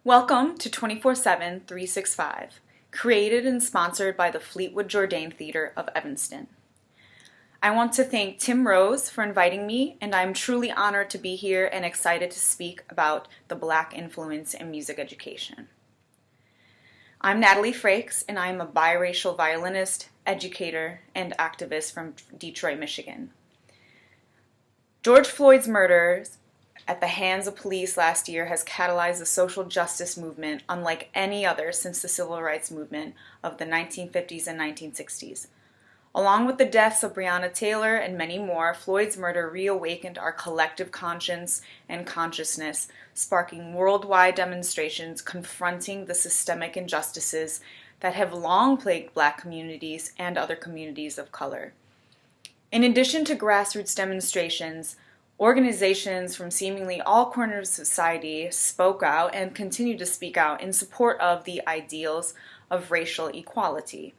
Welcome to 24/7 365, created and sponsored by the Fleetwood-Jourdain Theater of Evanston. I want to thank Tim Rose for inviting me, and I'm truly honored to be here and excited to speak about the Black influence in music education. I'm Natalie Frakes, and I'm a biracial violinist, educator, and activist from Detroit, Michigan. George Floyd's murder at the hands of police last year has catalyzed a social justice movement unlike any other since the civil rights movement of the 1950s and 1960s. Along with the deaths of Breonna Taylor and many more, Floyd's murder reawakened our collective conscience and consciousness, sparking worldwide demonstrations confronting the systemic injustices that have long plagued Black communities and other communities of color. In addition to grassroots demonstrations, organizations from seemingly all corners of society spoke out and continue to speak out in support of the ideals of racial equality.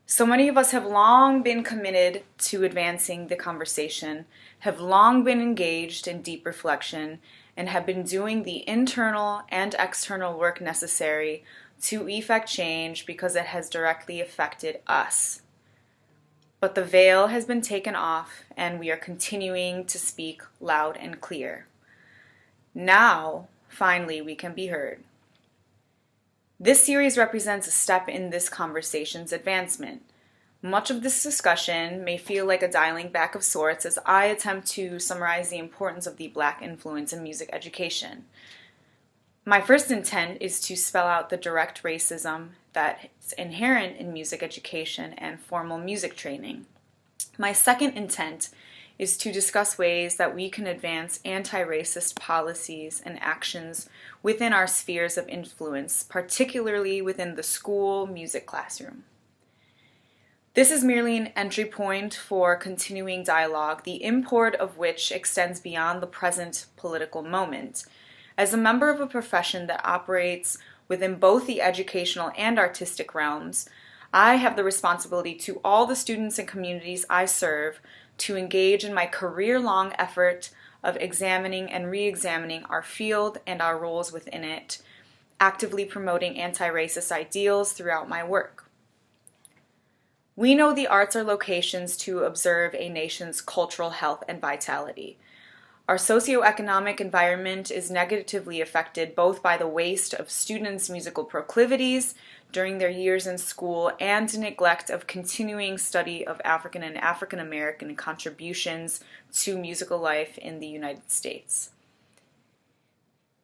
So many of us have long been committed to advancing the conversation, have long been engaged in deep reflection, and have been doing the internal and external work necessary to effect change because it has directly affected us. But the veil has been taken off, and we are continuing to speak loud and clear. Now, finally, we can be heard. This series represents a step in this conversation's advancement. Much of this discussion may feel like a dialing back of sorts as I attempt to summarize the importance of the Black influence in music education. My first intent is to spell out the direct racism that's inherent in music education and formal music training. My second intent is to discuss ways that we can advance anti-racist policies and actions within our spheres of influence, particularly within the school music classroom. This is merely an entry point for continuing dialogue, the import of which extends beyond the present political moment. As a member of a profession that operates within both the educational and artistic realms, I have the responsibility to all the students and communities I serve to engage in my career-long effort of examining and re-examining our field and our roles within it, actively promoting anti-racist ideals throughout my work. We know the arts are locations to observe a nation's cultural health and vitality. Our socioeconomic environment is negatively affected both by the waste of students' musical proclivities during their years in school and neglect of continuing study of African and African American contributions to musical life in the United States.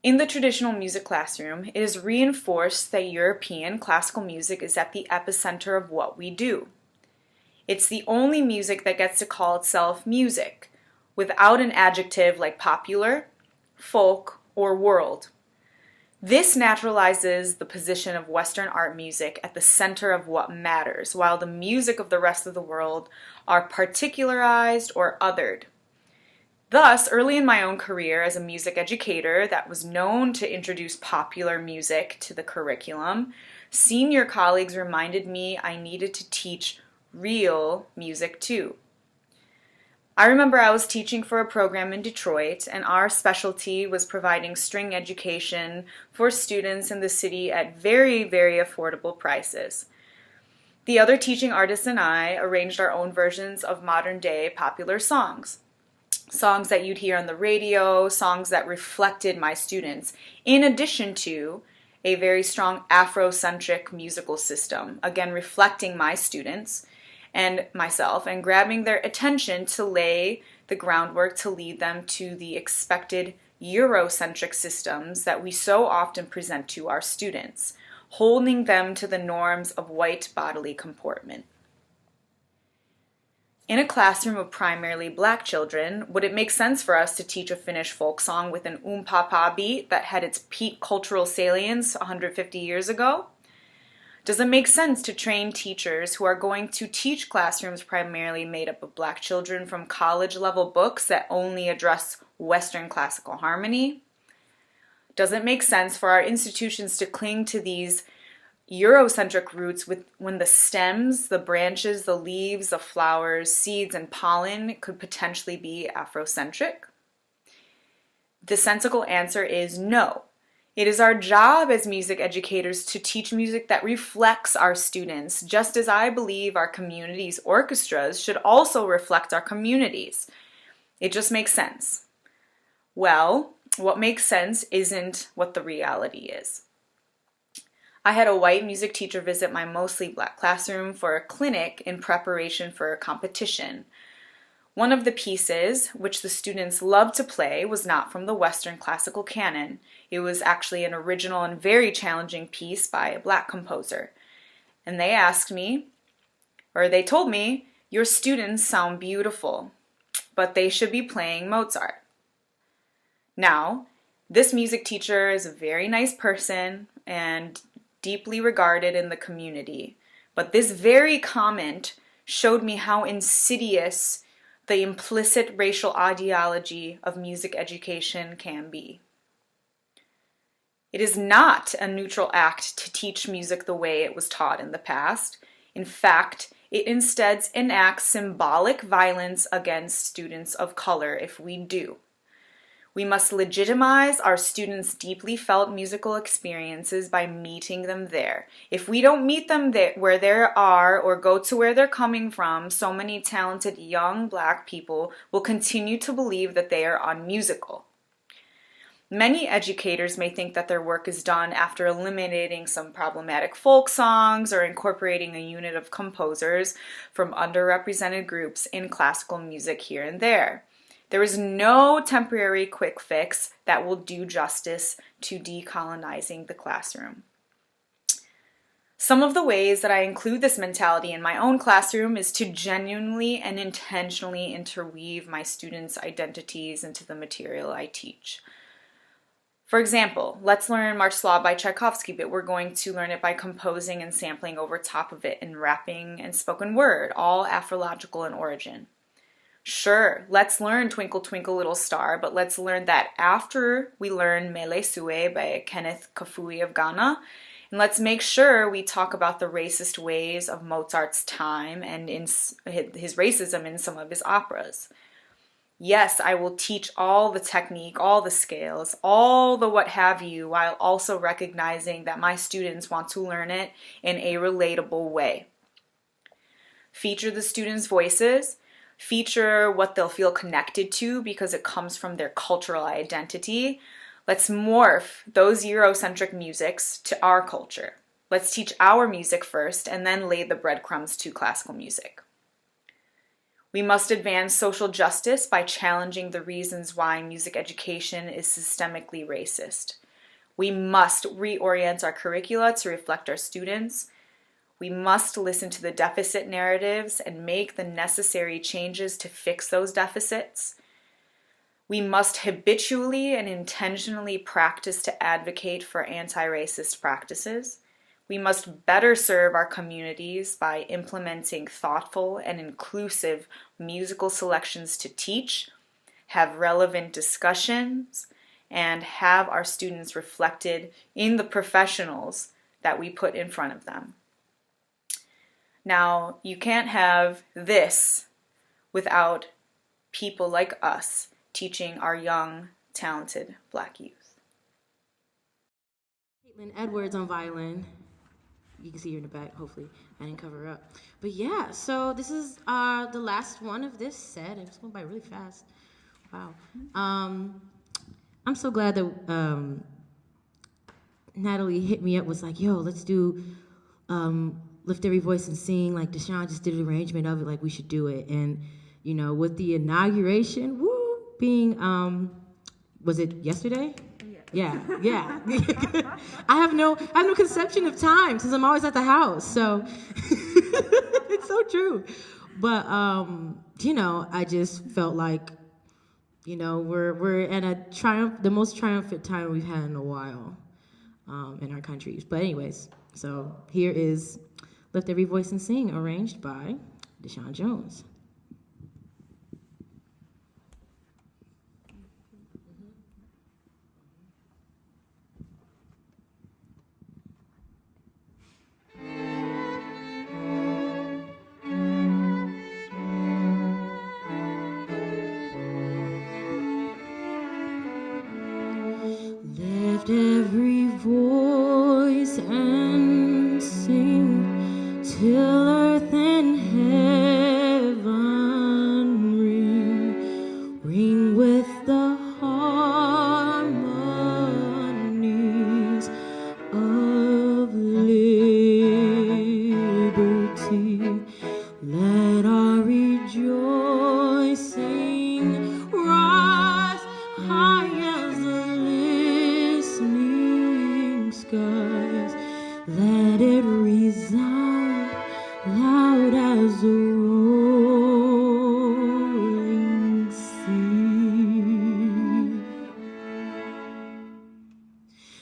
In the traditional music classroom, it is reinforced that European classical music is at the epicenter of what we do. It's the only music that gets to call itself music, without an adjective like popular, folk, or world. This naturalizes the position of Western art music at the center of what matters, while the music of the rest of the world are particularized or othered. Thus, early in my own career as a music educator that was known to introduce popular music to the curriculum, senior colleagues reminded me I needed to teach real music too. I remember I was teaching for a program in Detroit, and our specialty was providing string education for students in the city at very, very affordable prices. The other teaching artists and I arranged our own versions of modern-day popular songs. Songs that you'd hear on the radio, songs that reflected my students, in addition to a very strong Afrocentric musical system, again reflecting my students and myself, and grabbing their attention to lay the groundwork to lead them to the expected Eurocentric systems that we so often present to our students, holding them to the norms of white bodily comportment. In a classroom of primarily Black children, would it make sense for us to teach a Finnish folk song with an pa beat that had its peak cultural salience 150 years ago? Does it make sense to train teachers who are going to teach classrooms primarily made up of Black children from college-level books that only address Western classical harmony? Does it make sense for our institutions to cling to these Eurocentric roots when the stems, the branches, the leaves, the flowers, seeds, and pollen could potentially be Afrocentric? The sensible answer is no. It is our job as music educators to teach music that reflects our students, just as I believe our community's orchestras should also reflect our communities. It just makes sense. Well, what makes sense isn't what the reality is. I had a white music teacher visit my mostly black classroom for a clinic in preparation for a competition. One of the pieces, which the students loved to play, was not from the Western classical canon. It was actually an original and very challenging piece by a black composer. And they told me, your students sound beautiful, but they should be playing Mozart. Now, this music teacher is a very nice person and deeply regarded in the community. But this very comment showed me how insidious the implicit racial ideology of music education can be. It is not a neutral act to teach music the way it was taught in the past. In fact, it instead enacts symbolic violence against students of color if we do. We must legitimize our students' deeply felt musical experiences by meeting them there. If we don't meet them there, where they are, or go to where they're coming from, so many talented young black people will continue to believe that they are unmusical. Many educators may think that their work is done after eliminating some problematic folk songs or incorporating a unit of composers from underrepresented groups in classical music here and there. There is no temporary quick fix that will do justice to decolonizing the classroom. Some of the ways that I include this mentality in my own classroom is to genuinely and intentionally interweave my students' identities into the material I teach. For example, let's learn March Slav by Tchaikovsky, but we're going to learn it by composing and sampling over top of it in rapping and spoken word, all Afrological in origin. Sure, let's learn Twinkle Twinkle Little Star, but let's learn that after we learn Mele Sue by Kenneth Kafui of Ghana, and let's make sure we talk about the racist ways of Mozart's time and in his racism in some of his operas. Yes, I will teach all the technique, all the scales, all the what have you, while also recognizing that my students want to learn it in a relatable way. Feature the students' voices. Feature what they'll feel connected to because it comes from their cultural identity. Let's morph those Eurocentric musics to our culture. Let's teach our music first and then lay the breadcrumbs to classical music. We must advance social justice by challenging the reasons why music education is systemically racist. We must reorient our curricula to reflect our students. We must listen to the deficit narratives and make the necessary changes to fix those deficits. We must habitually and intentionally practice to advocate for anti-racist practices. We must better serve our communities by implementing thoughtful and inclusive musical selections to teach, have relevant discussions, and have our students reflected in the professionals that we put in front of them. Now, you can't have this without people like us teaching our young, talented Black youth. Caitlin Edwards on violin. You can see her in the back, hopefully. I didn't cover her up. But yeah, so this is the last one of this set. It just went by really fast. Wow. I'm so glad that Natalie hit me up, was like, yo, let's do Lift Every Voice and Sing. Like, Deshaun just did an arrangement of it, like we should do it. And, you know, with the inauguration, being, was it yesterday? Yeah. I have no conception of time since I'm always at the house. So it's so true. But you know, I just felt like, you know, we're at the most triumphant time we've had in a while in our countries. But anyways, so here is Lift Every Voice and Sing, arranged by Deshaun Jones. Lift every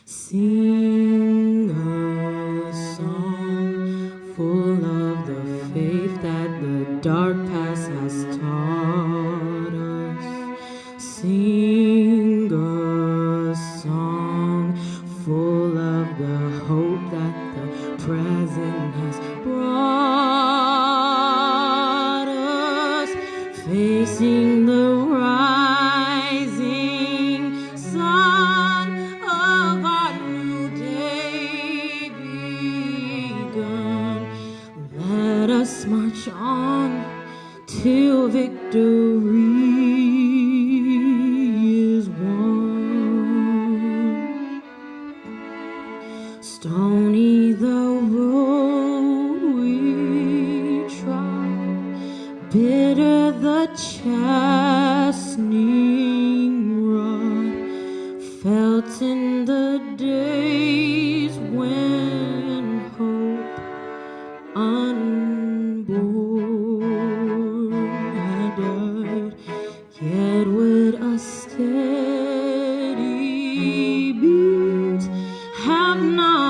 Sing a song full of the faith that the dark past has taught us. Sing a song full of the hope that the present has brought us. Facing the rising sun of our new day begun. Let us march on till victory is won. Stony the road we trod, bitter the chastening rod, felt in the days when hope unborn had died, yet with a steady beat have not